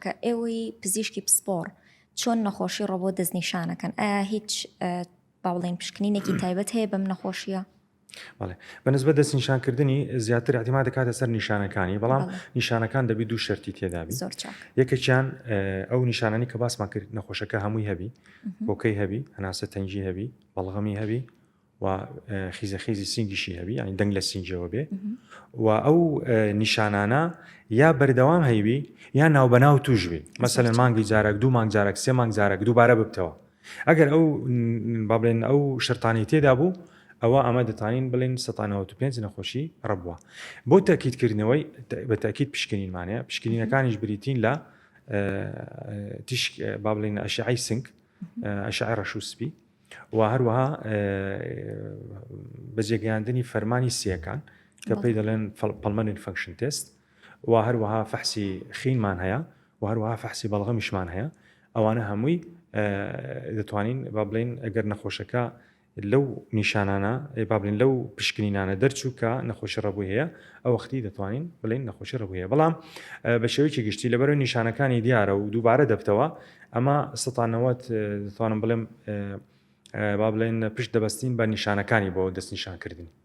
کە ئێوەی پزیشکی پسپۆر چۆن نەخۆشی ڕۆبۆ دەستنیشانەکەن ئایا هیچ باڵێن پشکنینێکی تایبەت هەیە بەم نەخۆشیە؟ بەڵێ بەنسبەت دەستنیشانکردنی زیاتر احتیمال دەکاتە سەر نیشانەکانی بەڵام نیشانەکان دەبی دوو شەرتی تێدابی زۆر چاک یەکێکیان ئەو نیشانانی کە باسمان کرد نەخۆشەکە هەمووی هەبی بۆکەی هەبی هەناسە تەنگی هەبی بەڵغەمی هەبی و خیزەخیزی سینگیشی هەبی ینی دەنگ لە سینجەوە بێ و ئەو نیشانانە یا بەردەوام هەیبی یا ناوبەناو توش بێ مەسەلەن مانگی جارێک دوو مانگ جارێک سێ مانگ جارێک دووبارە ببتەوە ئەگەر ئەو با بڵێن ئەو شرتانی تێدا بوو ئەوە ئەمە دەتوانین بڵێن 195 نەخۆشی ڕەبووە بۆ تاکیدکردنەوەی بە تاکید پشکنینمانەیە پشکنینەکانیش بریتین لە با بڵێن ئەشعەی سنگ ئەشعەی ڕەشوسپی و هەروەها بەجێگەیاندنی فەرمانی سیەکان کە پێی دەڵێن پەڵمەنی فەنکشن تێست و هەروەها فەحسی خینمان هەیە و هەروەها فەحسی بەڵغەمیشمان هەیە ئەوانە هەمووی دەتوانین با بڵێن ئەگەر نەخۆشەکە لەو نیشانانە با بڵێن لەو پشکنینانە دەرچوو کە نەخۆشی ڕەبووی هەیە ئەو وەختی دەتوانین بڵێن نەخۆشی ڕەبووی هەیە بەڵام بە شێوەیەکی گشتی لەبەرەوەی نیشانەکانی دیارە و دووبارە دەبتەوە ئەمە 190 دەتوانم بڵێم با بڵێن پشت دەبەستین بە نیشانەکانی بۆ دەستنیشانکردنی